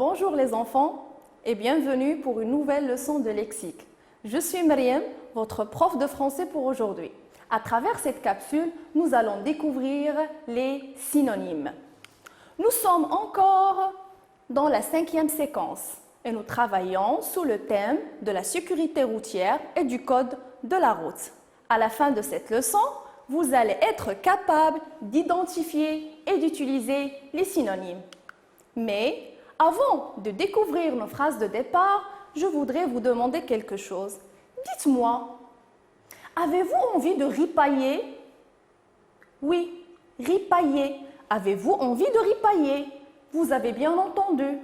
Bonjour les enfants et bienvenue pour une nouvelle leçon de lexique. Je suis Myriam, votre prof de français pour aujourd'hui. À travers cette capsule, nous allons découvrir les synonymes. Nous sommes encore dans la 5e séquence et nous travaillons sous le thème de la sécurité routière et du code de la route. À la fin de cette leçon, vous allez être capable d'identifier et d'utiliser les synonymes. Mais avant de découvrir nos phrases de départ, je voudrais vous demander quelque chose. Dites-moi, avez-vous envie de ripailler? Oui, ripailler. Avez-vous envie de ripailler? Vous avez bien entendu.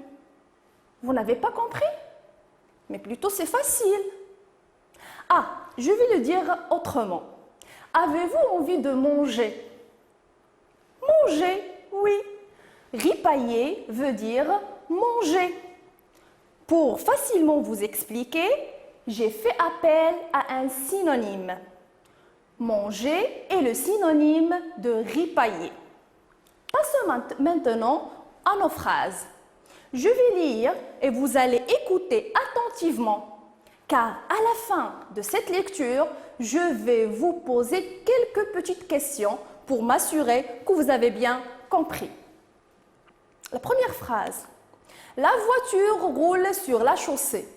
Vous n'avez pas compris? Mais plutôt c'est facile. Ah, je vais le dire autrement. Avez-vous envie de manger? Manger, oui. Ripailler veut dire manger. Pour facilement vous expliquer, j'ai fait appel à un synonyme. Manger est le synonyme de ripailler. Passons maintenant à nos phrases. Je vais lire et vous allez écouter attentivement, car à la fin de cette lecture, je vais vous poser quelques petites questions pour m'assurer que vous avez bien compris. La première phrase. La voiture roule sur la chaussée.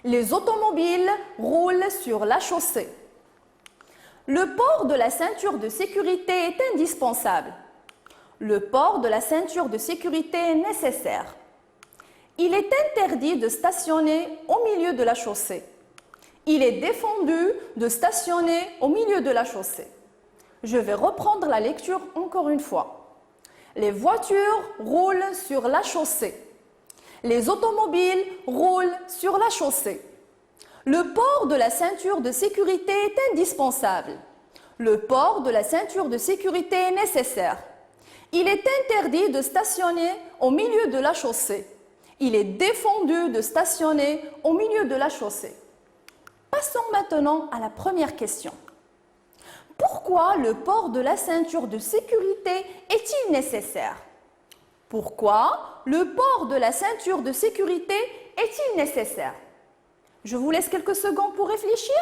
Les automobiles roulent sur la chaussée. Le port de la ceinture de sécurité est indispensable. Le port de la ceinture de sécurité est nécessaire. Il est interdit de stationner au milieu de la chaussée. Il est défendu de stationner au milieu de la chaussée. Je vais reprendre la lecture encore une fois. Les voitures roulent sur la chaussée. Les automobiles roulent sur la chaussée. Le port de la ceinture de sécurité est indispensable. Le port de la ceinture de sécurité est nécessaire. Il est interdit de stationner au milieu de la chaussée. Il est défendu de stationner au milieu de la chaussée. Passons maintenant à la première question. Pourquoi le port de la ceinture de sécurité est-il nécessaire? Pourquoi le port de la ceinture de sécurité est-il nécessaire? Je vous laisse quelques secondes pour réfléchir.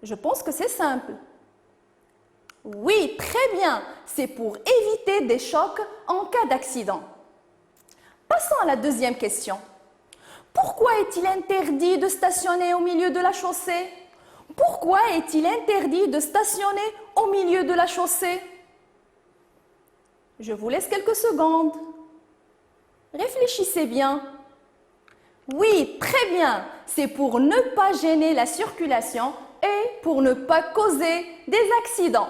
Je pense que c'est simple. Oui, très bien, c'est pour éviter des chocs en cas d'accident. Passons à la deuxième question. Pourquoi est-il interdit de stationner au milieu de la chaussée? Pourquoi est-il interdit de stationner au milieu de la chaussée? Je vous laisse quelques secondes. Réfléchissez bien. Oui, très bien, c'est pour ne pas gêner la circulation et pour ne pas causer des accidents.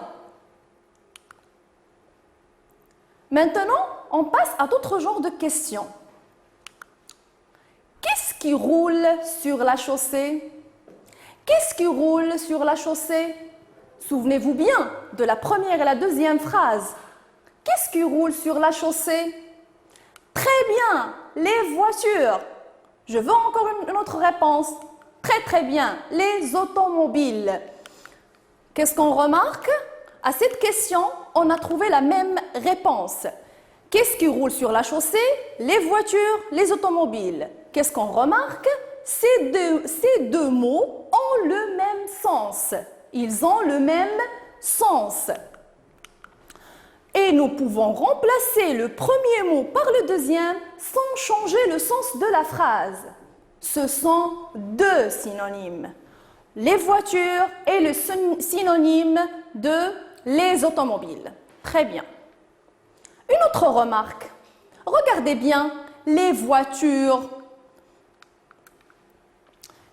Maintenant, on passe à d'autres genres de questions. Qu'est-ce qui roule sur la chaussée? Qu'est-ce qui roule sur la chaussée? Souvenez-vous bien de la première et la deuxième phrase. Qu'est-ce qui roule sur la chaussée? Très bien, les voitures. Je veux encore une autre réponse. Très bien, les automobiles. Qu'est-ce qu'on remarque? À cette question, on a trouvé la même réponse. Qu'est-ce qui roule sur la chaussée? Les voitures, les automobiles. Qu'est-ce qu'on remarque? Ces deux mots ont le même sens. Ils ont le même sens. Et nous pouvons remplacer le premier mot par le deuxième sans changer le sens de la phrase. Ce sont deux synonymes. Les voitures et le synonyme de les automobiles. Très bien. Une autre remarque. Regardez bien les voitures.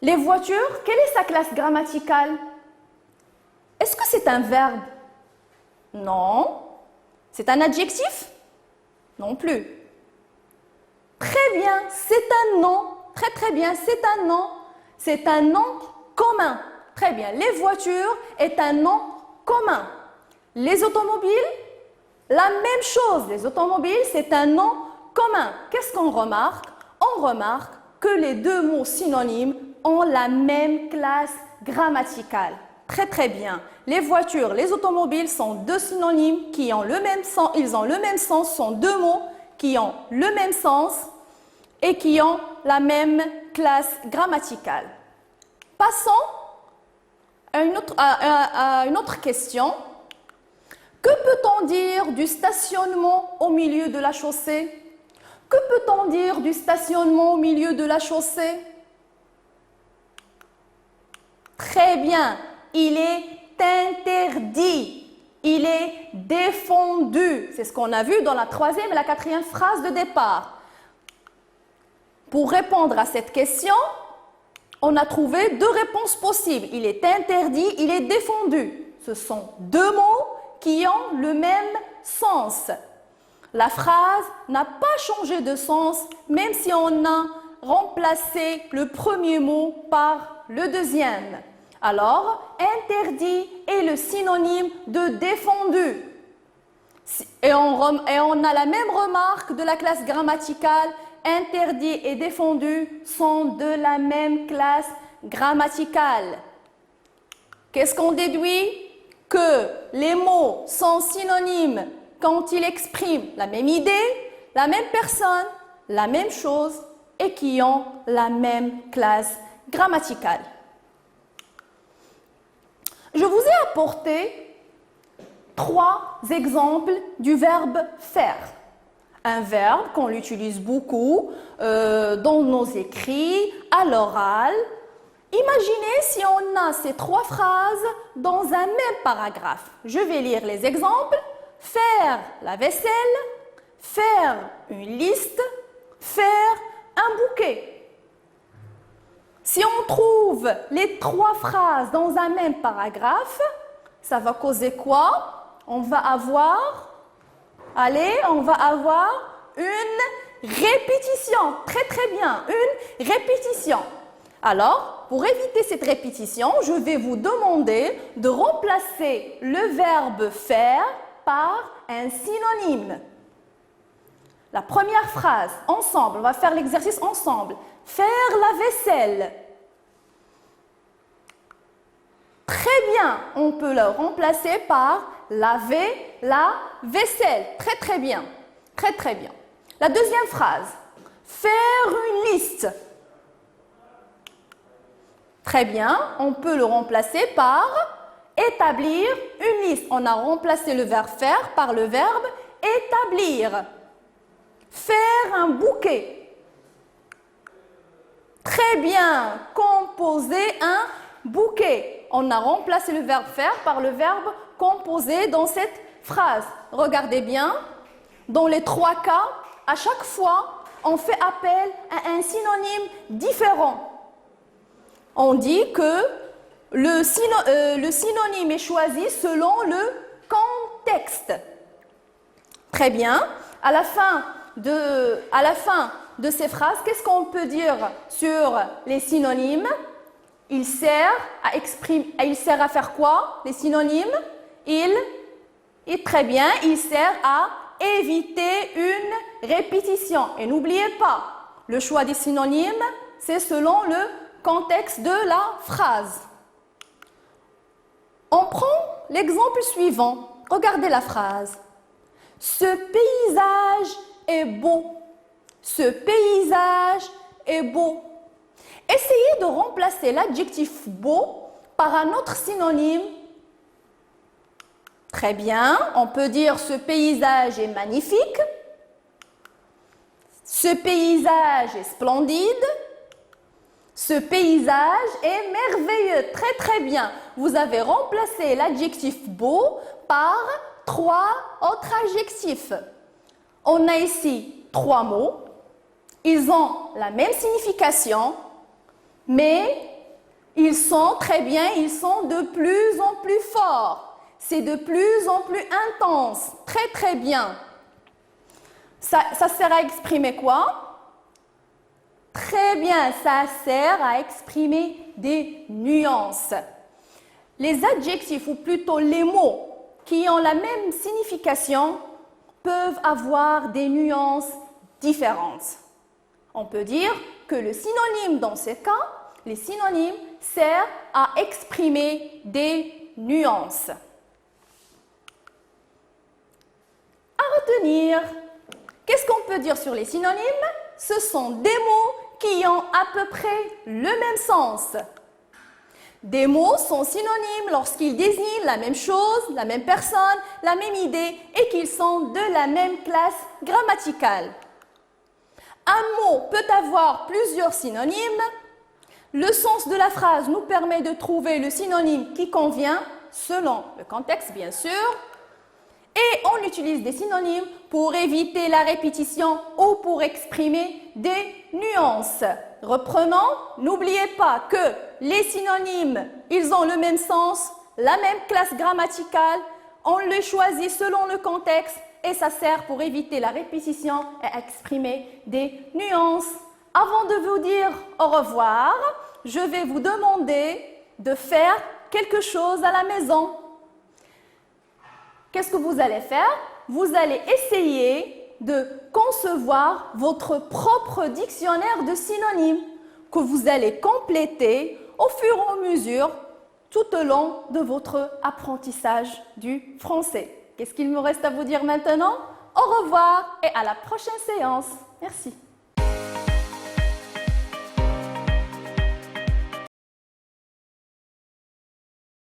Les voitures, quelle est sa classe grammaticale? Est-ce que c'est un verbe? Non. C'est un adjectif? Non plus. Très bien, c'est un nom. Très bien, c'est un nom. C'est un nom commun. Très bien, les voitures est un nom commun. Les automobiles, la même chose. Les automobiles, c'est un nom commun. Qu'est-ce qu'on remarque? On remarque que les deux mots synonymes ont la même classe grammaticale. Très bien. Les voitures, les automobiles sont deux synonymes qui ont le même sens. Ils ont le même sens, sont deux mots qui ont le même sens et qui ont la même classe grammaticale. Passons à une autre question. Que peut-on dire du stationnement au milieu de la chaussée? Que peut-on dire du stationnement au milieu de la chaussée? Très bien, il est interdit, il est défendu. C'est ce qu'on a vu dans la 3e et la 4e phrase de départ. Pour répondre à cette question, on a trouvé 2 réponses possibles. Il est interdit, il est défendu. Ce sont 2 mots qui ont le même sens. La phrase n'a pas changé de sens, même si on a remplacé le premier mot par le deuxième. Alors, interdit est le synonyme de défendu. Et on a la même remarque de la classe grammaticale. Interdit et défendu sont de la même classe grammaticale. Qu'est-ce qu'on déduit? Que les mots sont synonymes quand ils expriment la même idée, la même personne, la même chose et qui ont la même classe grammaticale. Je vous ai apporté 3 exemples du verbe faire. Un verbe qu'on utilise beaucoup dans nos écrits, à l'oral. Imaginez si on a ces 3 phrases dans un même paragraphe. Je vais lire les exemples. Faire la vaisselle, faire une liste, faire un bouquet. Si on trouve les 3 phrases dans un même paragraphe, ça va causer quoi? On va avoir une répétition. Très très bien, une répétition. Alors, pour éviter cette répétition, je vais vous demander de remplacer le verbe faire par un synonyme. La première phrase, ensemble, on va faire l'exercice ensemble. Faire la vaisselle. Très bien, on peut le remplacer par laver la vaisselle. Très très bien, très très bien. La deuxième phrase, faire une liste. Très bien, on peut le remplacer par établir une liste. On a remplacé le verbe faire par le verbe établir. Faire un bouquet. Très bien, composer un bouquet. On a remplacé le verbe faire par le verbe composer dans cette phrase. Regardez bien, dans les 3 cas, à chaque fois, on fait appel à un synonyme différent. On dit que le synonyme est choisi selon le contexte. Très bien. À la fin de ces phrases, qu'est-ce qu'on peut dire sur les synonymes? Il sert à faire quoi? Les synonymes? Très bien, il sert à éviter une répétition. Et n'oubliez pas, le choix des synonymes, c'est selon le contexte de la phrase. On prend l'exemple suivant. Regardez la phrase. Ce paysage est beau. Ce paysage est beau. Essayez de remplacer l'adjectif beau par un autre synonyme. Très bien, on peut dire ce paysage est magnifique. Ce paysage est splendide. Ce paysage est merveilleux. Très très bien. Vous avez remplacé l'adjectif beau par 3 autres adjectifs. On a ici 3 mots. Ils ont la même signification, mais ils sont très bien, ils sont de plus en plus forts. C'est de plus en plus intense. Très très bien. Ça sert à exprimer quoi? Très bien, ça sert à exprimer des nuances. Les adjectifs, ou plutôt les mots qui ont la même signification, peuvent avoir des nuances différentes. On peut dire que le synonyme dans ce cas, les synonymes servent à exprimer des nuances. À retenir, Qu'est-ce qu'on peut dire sur les synonymes? Ce sont des mots qui ont à peu près le même sens. Des mots sont synonymes lorsqu'ils désignent la même chose, la même personne, la même idée et qu'ils sont de la même classe grammaticale. Un mot peut avoir plusieurs synonymes. Le sens de la phrase nous permet de trouver le synonyme qui convient, selon le contexte bien sûr. Et on utilise des synonymes pour éviter la répétition ou pour exprimer des nuances. Reprenons, n'oubliez pas que les synonymes, ils ont le même sens, la même classe grammaticale, on les choisit selon le contexte et ça sert pour éviter la répétition et exprimer des nuances. Avant de vous dire au revoir, je vais vous demander de faire quelque chose à la maison. Qu'est-ce que vous allez faire? Vous allez essayer de concevoir votre propre dictionnaire de synonymes que vous allez compléter au fur et à mesure tout au long de votre apprentissage du français. Qu'est-ce qu'il me reste à vous dire maintenant? Au revoir et à la prochaine séance. Merci.